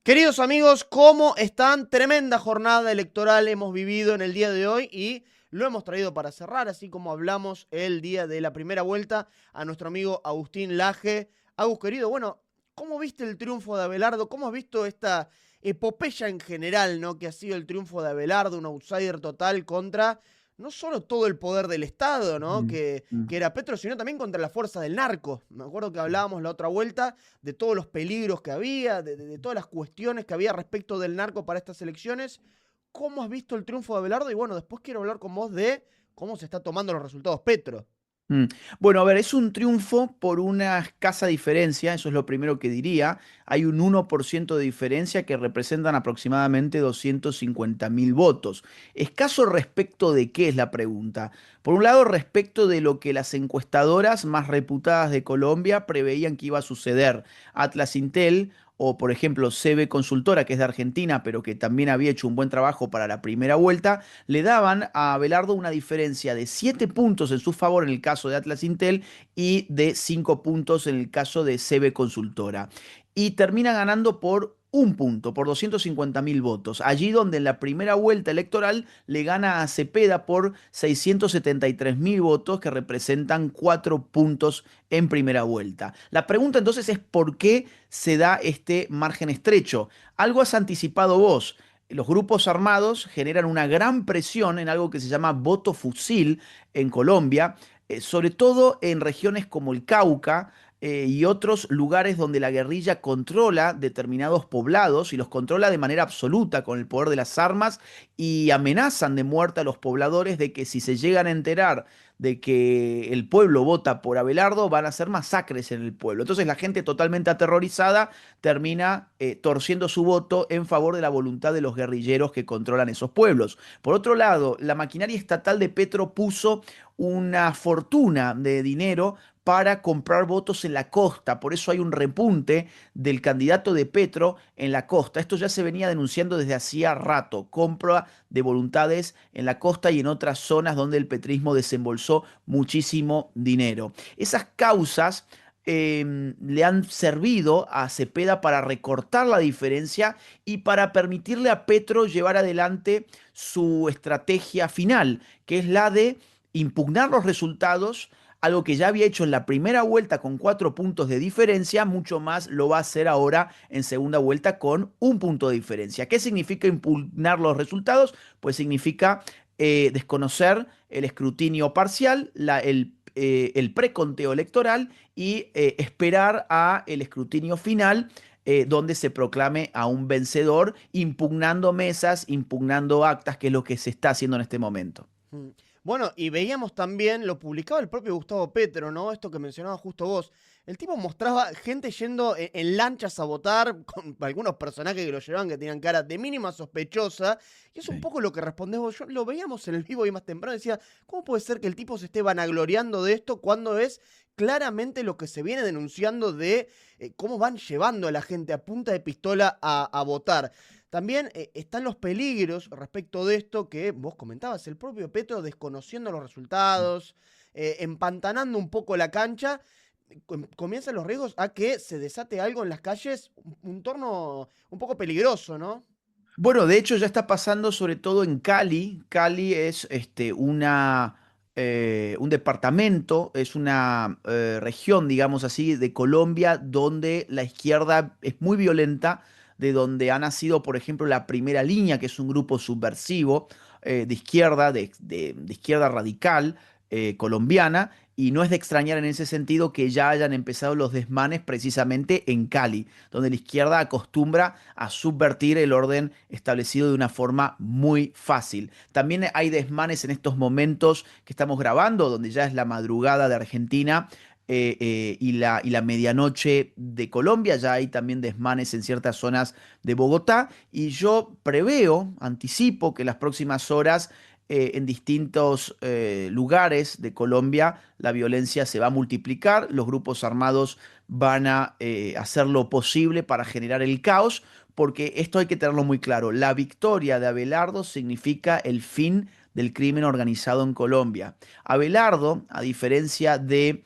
Queridos amigos, ¿cómo están? Tremenda jornada electoral hemos vivido en el día de hoy y lo hemos traído para cerrar, así como hablamos el día de la primera vuelta a nuestro amigo Agustín Laje. Agus, querido, bueno, ¿cómo viste el triunfo de Abelardo? ¿Cómo has visto esta epopeya en general, ¿no? Que ha sido el triunfo de Abelardo, un outsider total contra no solo todo el poder del Estado, ¿no? Mm, Que mm. era Petro, sino también contra la fuerza del narco. Me acuerdo que hablábamos la otra vuelta de todos los peligros que había, de todas las cuestiones que había respecto del narco para estas elecciones. ¿Cómo has visto el triunfo de Abelardo? Y bueno, después quiero hablar con vos de cómo se está tomando los resultados Petro. Mm. Bueno, a ver, es un triunfo por una escasa diferencia, eso es lo primero que diría. Hay un 1% de diferencia que representan aproximadamente 250.000 votos. Escaso respecto de qué es la pregunta. Por un lado, respecto de lo que las encuestadoras más reputadas de Colombia preveían que iba a suceder. Atlas Intel o por ejemplo CB Consultora, que es de Argentina, pero que también había hecho un buen trabajo para la primera vuelta, le daban a Abelardo una diferencia de 7 puntos en su favor en el caso de Atlas Intel y de 5 puntos en el caso de CB Consultora. Y termina ganando por un punto, por 250.000 votos. Allí donde en la primera vuelta electoral le gana a Cepeda por 673.000 votos, que representan 4 puntos en primera vuelta. La pregunta entonces es por qué se da este margen estrecho. Algo has anticipado vos. Los grupos armados generan una gran presión en algo que se llama voto fusil en Colombia, sobre todo en regiones como el Cauca y otros lugares donde la guerrilla controla determinados poblados y los controla de manera absoluta con el poder de las armas y amenazan de muerte a los pobladores de que si se llegan a enterar de que el pueblo vota por Abelardo, van a hacer masacres en el pueblo. Entonces la gente totalmente aterrorizada termina torciendo su voto en favor de la voluntad de los guerrilleros que controlan esos pueblos. Por otro lado, la maquinaria estatal de Petro puso una fortuna de dinero para comprar votos en la costa. Por eso hay un repunte del candidato de Petro en la costa. Esto ya se venía denunciando desde hacía rato. Compra de voluntades en la costa y en otras zonas donde el petrismo desembolsó muchísimo dinero. Esas causas le han servido a Cepeda para recortar la diferencia y para permitirle a Petro llevar adelante su estrategia final, que es la de impugnar los resultados, algo que ya había hecho en la primera vuelta con 4 puntos de diferencia, mucho más lo va a hacer ahora en segunda vuelta con un punto de diferencia. ¿Qué significa impugnar los resultados? Pues significa desconocer el escrutinio parcial, el preconteo electoral y esperar a el escrutinio final donde se proclame a un vencedor, impugnando mesas, impugnando actas, que es lo que se está haciendo en este momento. Mm. Bueno, y veíamos también, lo publicaba el propio Gustavo Petro, ¿no? Esto que mencionaba justo vos. El tipo mostraba gente yendo en lanchas a votar, con algunos personajes que lo llevaban que tenían cara de mínima sospechosa. Y es un Sí. poco lo que respondés vos. Yo lo veíamos en el vivo y más temprano. Decía, ¿cómo puede ser que el tipo se esté vanagloriando de esto cuando es claramente lo que se viene denunciando de cómo van llevando a la gente a punta de pistola a votar? También están los peligros respecto de esto que vos comentabas, el propio Petro desconociendo los resultados, empantanando un poco la cancha, comienzan los riesgos a que se desate algo en las calles, un torno un poco peligroso, ¿no? Bueno, de hecho ya está pasando sobre todo en Cali. Cali es un departamento, es una región, digamos así, de Colombia donde la izquierda es muy violenta, de donde ha nacido, por ejemplo, la Primera Línea, que es un grupo subversivo de izquierda, de izquierda radical colombiana. Y no es de extrañar en ese sentido que ya hayan empezado los desmanes precisamente en Cali, donde la izquierda acostumbra a subvertir el orden establecido de una forma muy fácil. También hay desmanes en estos momentos que estamos grabando, donde ya es la madrugada de Argentina. Y la medianoche de Colombia, ya hay también desmanes en ciertas zonas de Bogotá, y yo preveo, anticipo que en las próximas horas en distintos lugares de Colombia la violencia se va a multiplicar, los grupos armados van a hacer lo posible para generar el caos, porque esto hay que tenerlo muy claro. La victoria de Abelardo significa el fin del crimen organizado en Colombia. Abelardo, a diferencia de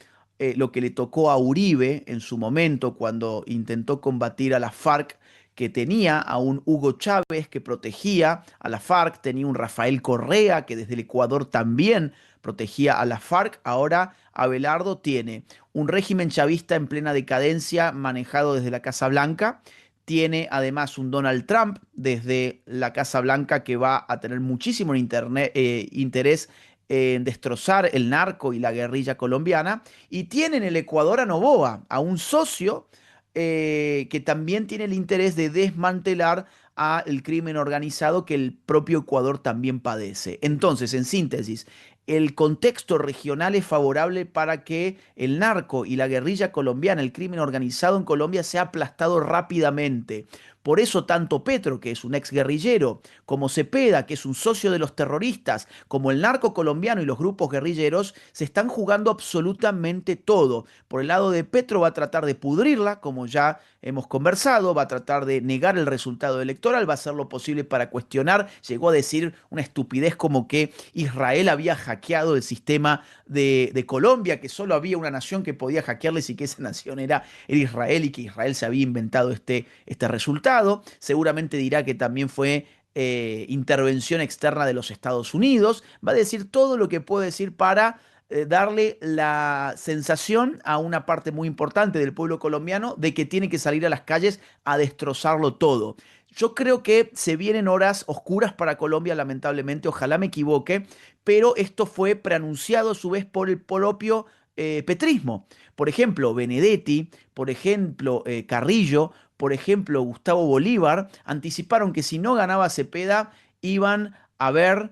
lo que le tocó a Uribe en su momento cuando intentó combatir a la FARC, que tenía a un Hugo Chávez que protegía a la FARC, tenía un Rafael Correa que desde el Ecuador también protegía a la FARC. Ahora Abelardo tiene un régimen chavista en plena decadencia manejado desde la Casa Blanca. Tiene además un Donald Trump desde la Casa Blanca que va a tener muchísimo interés en destrozar el narco y la guerrilla colombiana. Y tiene en el Ecuador a Noboa, a un socio que también tiene el interés de desmantelar al crimen organizado que el propio Ecuador también padece. Entonces, en síntesis, el contexto regional es favorable para que el narco y la guerrilla colombiana, el crimen organizado en Colombia, sea aplastado rápidamente. Por eso tanto Petro, que es un ex guerrillero, como Cepeda, que es un socio de los terroristas, como el narco colombiano y los grupos guerrilleros, se están jugando absolutamente todo. Por el lado de Petro va a tratar de pudrirla, como ya hemos conversado, va a tratar de negar el resultado electoral, va a hacer lo posible para cuestionar. Llegó a decir una estupidez como que Israel había hackeado el sistema de Colombia, que solo había una nación que podía hackearles y que esa nación era Israel y que Israel se había inventado este resultado. Seguramente dirá que también fue intervención externa de los Estados Unidos. Va a decir todo lo que puede decir para darle la sensación a una parte muy importante del pueblo colombiano de que tiene que salir a las calles a destrozarlo todo. Yo creo que se vienen horas oscuras para Colombia, lamentablemente, ojalá me equivoque, pero esto fue preanunciado a su vez por el propio petrismo. Por ejemplo, Benedetti, por ejemplo, Carrillo, por ejemplo, Gustavo Bolívar, anticiparon que si no ganaba Cepeda iban a ver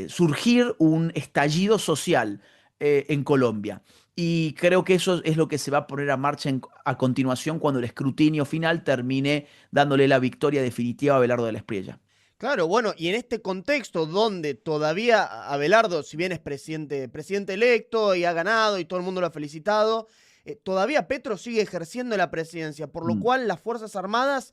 surgir un estallido social en Colombia. Y creo que eso es lo que se va a poner a marcha a continuación cuando el escrutinio final termine dándole la victoria definitiva a Abelardo de la Espriella. Claro, bueno, y en este contexto donde todavía Abelardo, si bien es presidente electo y ha ganado y todo el mundo lo ha felicitado, todavía Petro sigue ejerciendo la presidencia, por lo Mm. cual las Fuerzas Armadas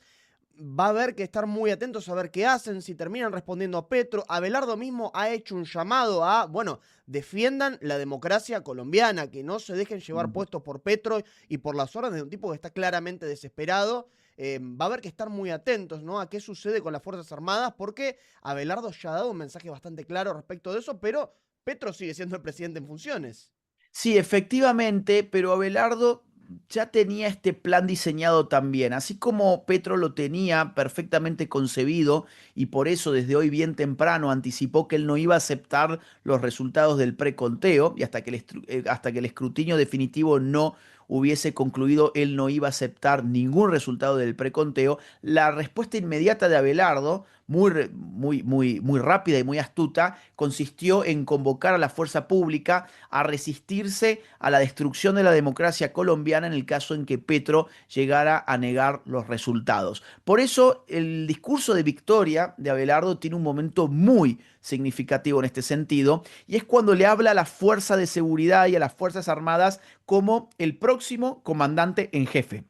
va a haber que estar muy atentos a ver qué hacen, si terminan respondiendo a Petro. Abelardo mismo ha hecho un llamado a, bueno, defiendan la democracia colombiana, que no se dejen llevar Mm. puestos por Petro y por las órdenes de un tipo que está claramente desesperado. Va a haber que estar muy atentos, ¿no? A qué sucede con las Fuerzas Armadas, porque Abelardo ya ha dado un mensaje bastante claro respecto de eso, pero Petro sigue siendo el presidente en funciones. Sí, efectivamente, pero Abelardo ya tenía este plan diseñado también, así como Petro lo tenía perfectamente concebido y por eso desde hoy bien temprano anticipó que él no iba a aceptar los resultados del preconteo y hasta que el escrutinio definitivo no hubiese concluido, él no iba a aceptar ningún resultado del preconteo. La respuesta inmediata de Abelardo, muy rápida y muy astuta, consistió en convocar a la fuerza pública a resistirse a la destrucción de la democracia colombiana en el caso en que Petro llegara a negar los resultados. Por eso el discurso de victoria de Abelardo tiene un momento muy significativo en este sentido, y es cuando le habla a la fuerza de seguridad y a las Fuerzas Armadas como el próximo comandante en jefe.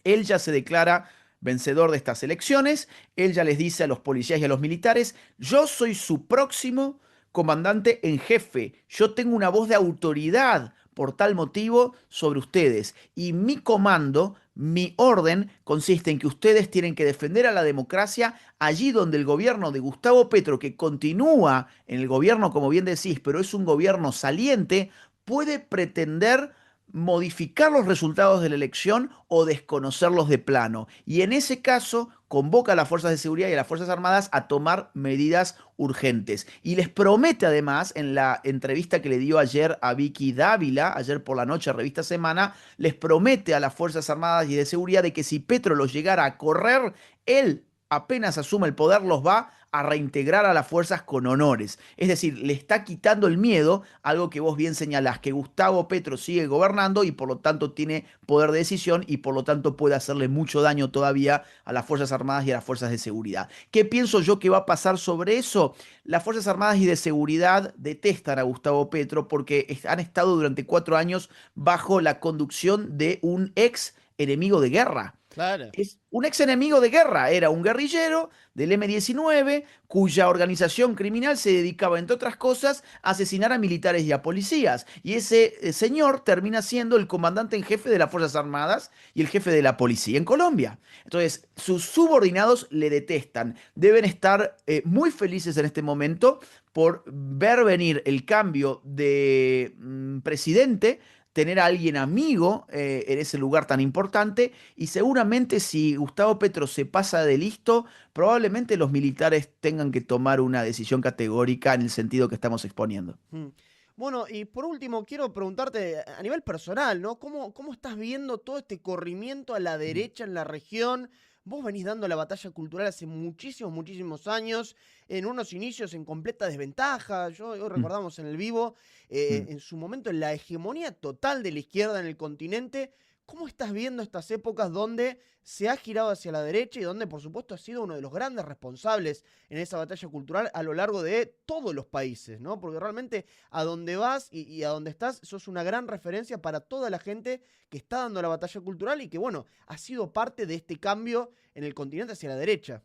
Él ya se declara vencedor de estas elecciones, él ya les dice a los policías y a los militares, yo soy su próximo comandante en jefe, yo tengo una voz de autoridad por tal motivo sobre ustedes y mi comando, mi orden consiste en que ustedes tienen que defender a la democracia allí donde el gobierno de Gustavo Petro, que continúa en el gobierno como bien decís, pero es un gobierno saliente, puede pretender modificar los resultados de la elección o desconocerlos de plano. Y en ese caso convoca a las fuerzas de seguridad y a las Fuerzas Armadas a tomar medidas urgentes. Y les promete además, en la entrevista que le dio ayer a Vicky Dávila, ayer por la noche, Revista Semana, les promete a las Fuerzas Armadas y de Seguridad de que si Petro los llegara a correr, él apenas asuma el poder los va a reintegrar a las fuerzas con honores. Es decir, le está quitando el miedo, algo que vos bien señalás, que Gustavo Petro sigue gobernando y por lo tanto tiene poder de decisión y por lo tanto puede hacerle mucho daño todavía a las Fuerzas Armadas y a las Fuerzas de Seguridad. ¿Qué pienso yo que va a pasar sobre eso? Las Fuerzas Armadas y de Seguridad detestan a Gustavo Petro porque han estado durante 4 años bajo la conducción de un ex enemigo de guerra. Claro. Es un ex enemigo de guerra, era un guerrillero del M-19 cuya organización criminal se dedicaba, entre otras cosas, a asesinar a militares y a policías. Y ese señor termina siendo el comandante en jefe de las Fuerzas Armadas y el jefe de la policía en Colombia. Entonces, sus subordinados le detestan. Deben estar muy felices en este momento por ver venir el cambio de presidente, tener a alguien amigo en ese lugar tan importante y seguramente si Gustavo Petro se pasa de listo, probablemente los militares tengan que tomar una decisión categórica en el sentido que estamos exponiendo. Mm. Bueno, y por último, quiero preguntarte a nivel personal, ¿no? ¿Cómo estás viendo todo este corrimiento a la derecha en la región? Vos venís dando la batalla cultural hace muchísimos, muchísimos años, en unos inicios en completa desventaja. Hoy Mm, recordamos en el vivo, mm. en su momento, en la hegemonía total de la izquierda en el continente. ¿Cómo estás viendo estas épocas donde se ha girado hacia la derecha y donde, por supuesto, ha sido uno de los grandes responsables en esa batalla cultural a lo largo de todos los países, ¿no? Porque realmente a donde vas y a donde estás, sos una gran referencia para toda la gente que está dando la batalla cultural y que, bueno, ha sido parte de este cambio en el continente hacia la derecha.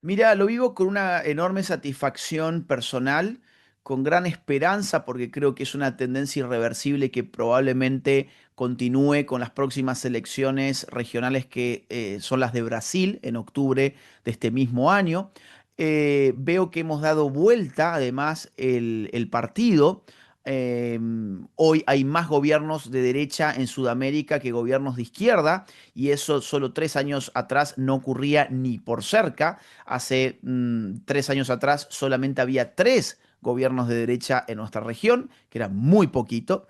Mira, lo vivo con una enorme satisfacción personal, con gran esperanza, porque creo que es una tendencia irreversible que probablemente continúe con las próximas elecciones regionales que son las de Brasil en octubre de este mismo año. Veo que hemos dado vuelta, además, el partido. Hoy hay más gobiernos de derecha en Sudamérica que gobiernos de izquierda, y eso solo 3 años atrás no ocurría ni por cerca. Hace 3 años atrás solamente había 3 gobiernos de derecha en nuestra región, que era muy poquito.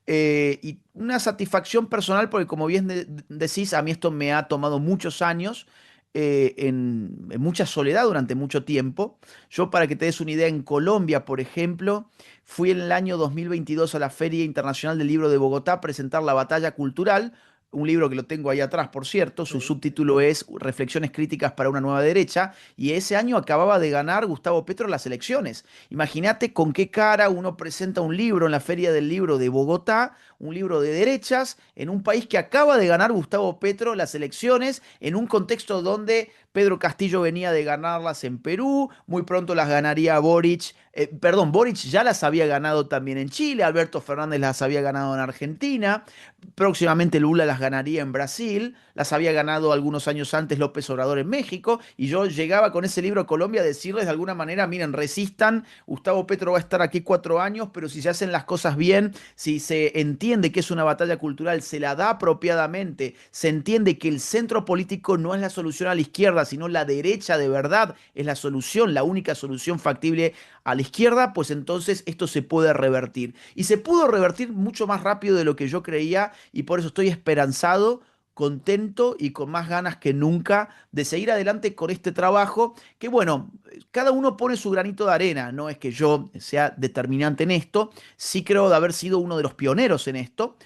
Y una satisfacción personal porque, como bien decís, a mí esto me ha tomado muchos años, en mucha soledad durante mucho tiempo. Yo, para que te des una idea, en Colombia, por ejemplo, fui en el año 2022 a la Feria Internacional del Libro de Bogotá a presentar La Batalla Cultural, un libro que lo tengo ahí atrás, por cierto. Su Sí. subtítulo es Reflexiones críticas para una nueva derecha, y ese año acababa de ganar Gustavo Petro las elecciones. Imagínate con qué cara uno presenta un libro en la Feria del Libro de Bogotá, un libro de derechas, en un país que acaba de ganar Gustavo Petro las elecciones, en un contexto donde Pedro Castillo venía de ganarlas en Perú, muy pronto las ganaría Boric. Perdón, Boric ya las había ganado también en Chile, Alberto Fernández las había ganado en Argentina, próximamente Lula las ganaría en Brasil, las había ganado algunos años antes López Obrador en México, y yo llegaba con ese libro a Colombia a decirles de alguna manera: miren, resistan, Gustavo Petro va a estar aquí 4 años, pero si se hacen las cosas bien, si se entiende que es una batalla cultural, se la da apropiadamente, se entiende que el centro político no es la solución a la izquierda, sino la derecha de verdad es la solución, la única solución factible a la izquierda, pues entonces esto se puede revertir. Y se pudo revertir mucho más rápido de lo que yo creía, y por eso estoy esperanzado, contento y con más ganas que nunca de seguir adelante con este trabajo, que bueno, cada uno pone su granito de arena, no es que yo sea determinante en esto, sí creo de haber sido uno de los pioneros en esto.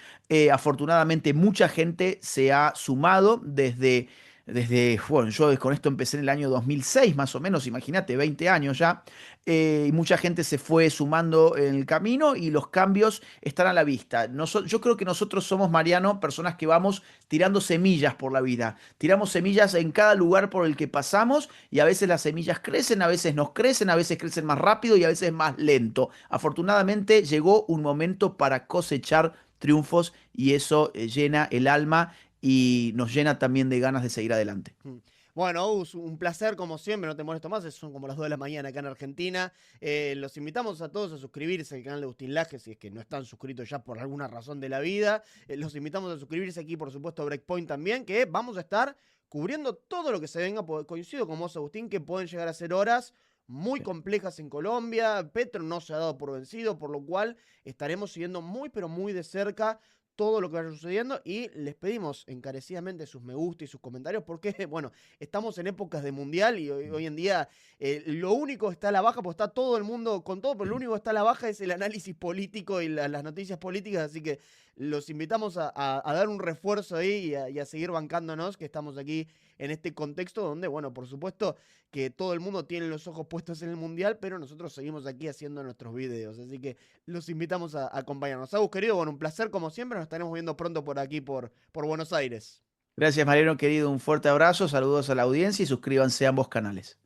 Afortunadamente mucha gente se ha sumado bueno, yo con esto empecé en el año 2006 más o menos, imagínate, 20 años ya. Y mucha gente se fue sumando en el camino y los cambios están a la vista. Yo creo que nosotros somos, Mariano, personas que vamos tirando semillas por la vida. Tiramos semillas en cada lugar por el que pasamos, y a veces las semillas crecen, a veces nos crecen, a veces crecen más rápido y a veces más lento. Afortunadamente llegó un momento para cosechar triunfos, y eso llena el alma y nos llena también de ganas de seguir adelante. Mm. Bueno, Gus, un placer como siempre, no te molesto más, son como las 2 de la mañana acá en Argentina. Los invitamos a todos a suscribirse al canal de Agustín Laje, si es que no están suscritos ya por alguna razón de la vida. Los invitamos a suscribirse aquí, por supuesto, a Breakpoint también, que vamos a estar cubriendo todo lo que se venga, porque coincido con vos, Agustín, que pueden llegar a ser horas muy complejas en Colombia. Petro no se ha dado por vencido, por lo cual estaremos siguiendo muy, pero muy de cerca todo lo que vaya sucediendo, y les pedimos encarecidamente sus me gusta y sus comentarios porque, bueno, estamos en épocas de mundial y hoy en día lo único que está a la baja, pues está todo el mundo con todo, pero lo único que está a la baja es el análisis político y las noticias políticas, así que los invitamos a dar un refuerzo ahí y a seguir bancándonos, que estamos aquí en este contexto donde, bueno, por supuesto que todo el mundo tiene los ojos puestos en el mundial, pero nosotros seguimos aquí haciendo nuestros videos, así que los invitamos a acompañarnos. Agus, querido, bueno, un placer como siempre, nos estaremos viendo pronto por aquí, por Buenos Aires. Gracias, Mariano, querido. Un fuerte abrazo, saludos a la audiencia y suscríbanse a ambos canales.